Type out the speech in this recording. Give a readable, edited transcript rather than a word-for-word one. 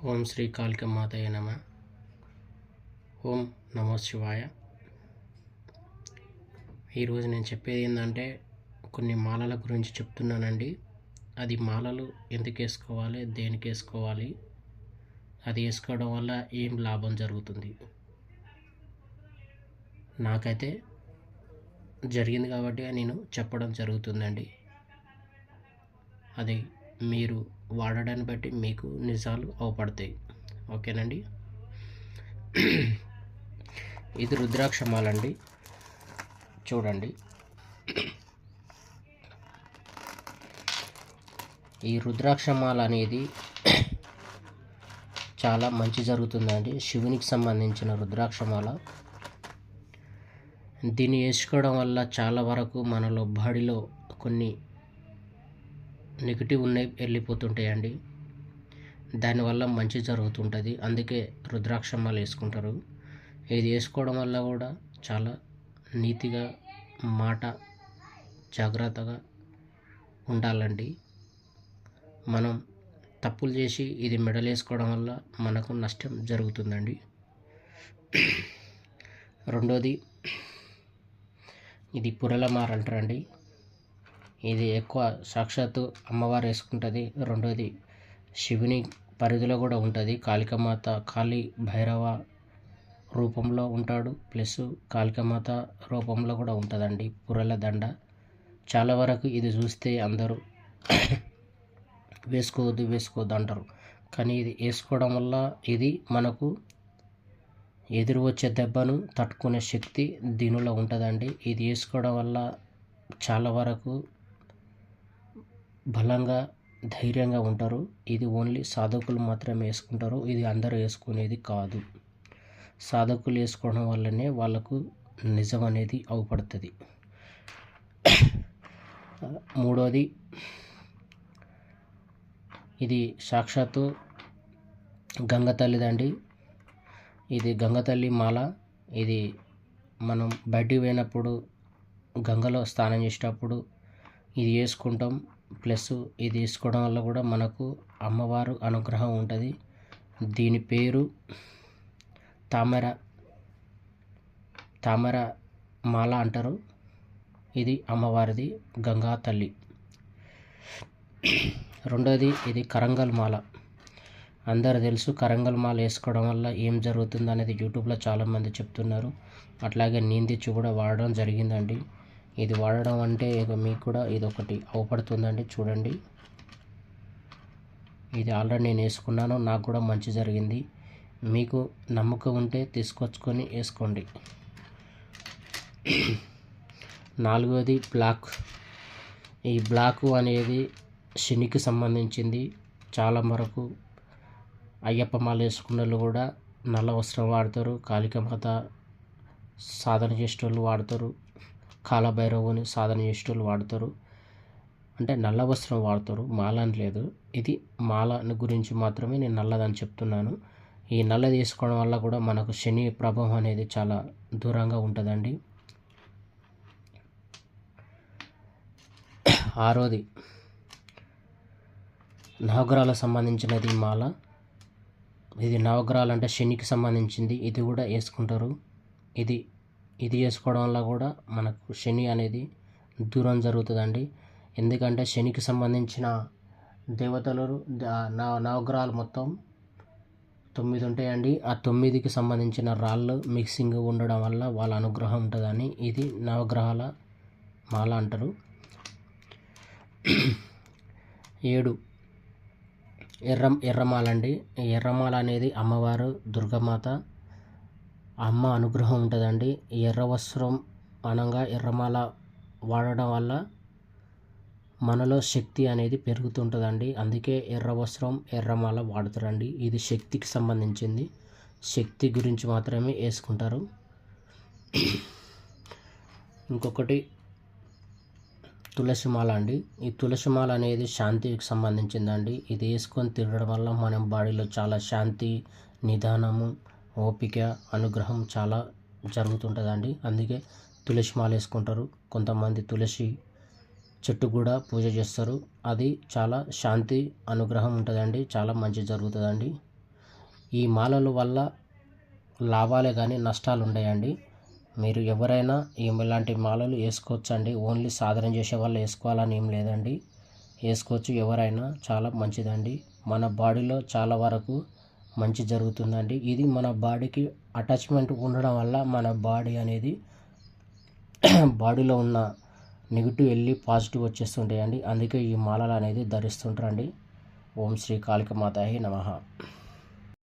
ఓం శ్రీ కాళికామాతయే నమ. ఓం నమో శివాయ. ఈరోజు నేను చెప్పేది ఏంటంటే కొన్ని మాలల గురించి చెప్తున్నానండి. అది మాలలు ఎందుకు వేసుకోవాలి, దేనికి వేసుకోవాలి, అది వేసుకోవడం వల్ల ఏం లాభం జరుగుతుంది. నాకైతే జరిగింది కాబట్టి నేను చెప్పడం జరుగుతుందండి. అది మీరు వాడడాన్ని బట్టి మీకు నిజాలు అవపడతాయి. ఓకేనండి. ఇది రుద్రాక్ష మాల అండి, చూడండి. ఈ రుద్రాక్ష మాల అనేది చాలా మంచి జరుగుతుందండి. శివునికి సంబంధించిన రుద్రాక్ష మాల. దీన్ని వేసుకోవడం వల్ల చాలా వరకు మనలో బాడీలో కొన్ని నెగిటివ్ ఉన్నాయి వెళ్ళిపోతుంటాయండి. దానివల్ల మంచి జరుగుతుంటుంది. అందుకే రుద్రాక్ష మాల వేసుకుంటారు. ఇది వేసుకోవడం వల్ల కూడా చాలా నీతిగా మాట జాగ్రత్తగా ఉండాలండి. మనం తప్పులు చేసి ఇది మెడలు వేసుకోవడం వల్ల మనకు నష్టం జరుగుతుందండి. రెండోది, ఇది పురలమార అంటారండి. ఇది ఎక్కువ సాక్షాత్తు అమ్మవారు వేసుకుంటుంది. రెండోది, శివుని పరిధిలో కూడా ఉంటుంది. కాళికామాత, కాళీ భైరవ రూపంలో ఉంటాడు, ప్లస్ కాళికామాత రూపంలో కూడా ఉంటుందండి పురల దండ. చాలా వరకు ఇది చూస్తే అందరూ వేసుకోవద్దు అంటారు. కానీ ఇది వేసుకోవడం వల్ల ఇది మనకు ఎదురు వచ్చే దెబ్బను తట్టుకునే శక్తి దీనిలో ఉంటుందండి. ఇది వేసుకోవడం వల్ల చాలా వరకు బలంగా ధైర్యంగా ఉంటారు. ఇది ఓన్లీ సాధకులు మాత్రమే వేసుకుంటారు. ఇది అందరూ వేసుకునేది కాదు. సాధకులు వేసుకోవడం వల్లనే వాళ్ళకు నిజం అనేది అవపడుతుంది. మూడోది, ఇది సాక్షాత్తు గంగతల్లిదండి. ఇది గంగతల్లి మాల. ఇది మనం బయటికి పోయినప్పుడు గంగలో స్నానం చేసేటప్పుడు ఇది వేసుకుంటాం. ప్లస్ ఇది వేసుకోవడం వల్ల కూడా మనకు అమ్మవారు అనుగ్రహం ఉంటుంది. దీని పేరు తామర మాల అంటారు. ఇది అమ్మవారిది, గంగా తల్లి. రెండోది, ఇది కరంగల్ మాల. అందరూ తెలుసు కరంగల్ మాల వేసుకోవడం వల్ల ఏం జరుగుతుంది అనేది యూట్యూబ్లో చాలామంది చెప్తున్నారు. అట్లాగే నేను తెచ్చి కూడా వాడడం జరిగిందండి. ఇది వాడడం అంటే మీకు కూడా ఇది ఒకటి అవపడుతుందండి. చూడండి, ఇది ఆల్రెడీ నేను వేసుకున్నాను, నాకు కూడా మంచి జరిగింది. మీకు నమ్మకం ఉంటే తీసుకొచ్చుకొని వేసుకోండి. నాలుగోది, బ్లాక్. ఈ బ్లాకు అనేది శనికి సంబంధించింది. చాలా వరకు అయ్యప్ప మాల వేసుకున్న వాళ్ళు కూడా నల్ల వస్త్రం వాడతారు. కాళికామాత సాధన చేసేటోళ్ళు వాడతారు. కాలభైరవుని సాధన చేసేటోళ్ళు వాడతారు. అంటే నల్ల వస్త్రం వాడతారు, మాల అని లేదు. ఇది మాల గురించి మాత్రమే నేను నల్లదని చెప్తున్నాను. ఈ నల్లది వేసుకోవడం వల్ల కూడా మనకు శని ప్రభావం అనేది చాలా దూరంగా ఉంటుందండి. ఆరోది, నవగ్రహాలకు సంబంధించినది మాల. ఇది నవగ్రహాలు అంటే శనికి సంబంధించింది. ఇది కూడా వేసుకుంటారు. ఇది వేసుకోవడం వల్ల కూడా మనకు శని అనేది దూరం జరుగుతుందండి. ఎందుకంటే శనికి సంబంధించిన దేవతలు నవగ్రహాలు మొత్తం 9 ఉంటాయండి. ఆ 9కి సంబంధించిన రాళ్ళు మిక్సింగ్ ఉండడం వల్ల వాళ్ళ అనుగ్రహం ఉంటుందని ఇది నవగ్రహాల మాల అంటారు. 7, ఎర్రమాల అండి. ఎర్రమాల అనేది అమ్మవారు దుర్గామాత అమ్మ అనుగ్రహం ఉంటుందండి. ఎర్ర వస్త్రం అనంగా ఎర్రమాల వాడడం వల్ల మనలో శక్తి అనేది పెరుగుతుంటుందండి. అందుకే ఎర్ర వస్త్రం ఎర్రమాల వాడుతారండి. ఇది శక్తికి సంబంధించింది. శక్తి గురించి మాత్రమే వేసుకుంటారు. ఇంకొకటి, తులసిమాల అండి. ఈ తులసిమాల అనేది శాంతికి సంబంధించిందండి. ఇది వేసుకొని తిరగడం వల్ల మనం బాడీలో చాలా శాంతి, నిదానము, ఓపిక, అనుగ్రహం చాలా జరుగుతుంటుందండి. అందుకే తులసిమాల వేసుకుంటారు. కొంతమంది తులసి చెట్టు కూడా పూజ చేస్తారు. అది చాలా శాంతి, అనుగ్రహం ఉంటుందండి. చాలా మంచి జరుగుతుందండి. ఈ మాలల వల్ల లాభాలే కానీ నష్టాలు ఉండయండి. మీరు ఎవరైనా ఇలాంటి మాలలు వేసుకోవచ్చండి. ఓన్లీ సాధన చేసే వాళ్ళు వేసుకోవాలని ఏం లేదండి, వేసుకోవచ్చు ఎవరైనా. చాలా మంచిదండి, మన బాడీలో చాలా వరకు మంచి జరుగుతుందండి. ఇది మన బాడీకి అటాచ్మెంట్ ఉండడం వల్ల మన బాడీ అనేది బాడీలో ఉన్న నెగిటివ్ వెళ్ళి పాజిటివ్ వచ్చేస్తుంటాయండి. అందుకే ఈ మాలలు అనేది ధరిస్తుంటారండి. ఓం శ్రీ కాళికామాతాయే నమః.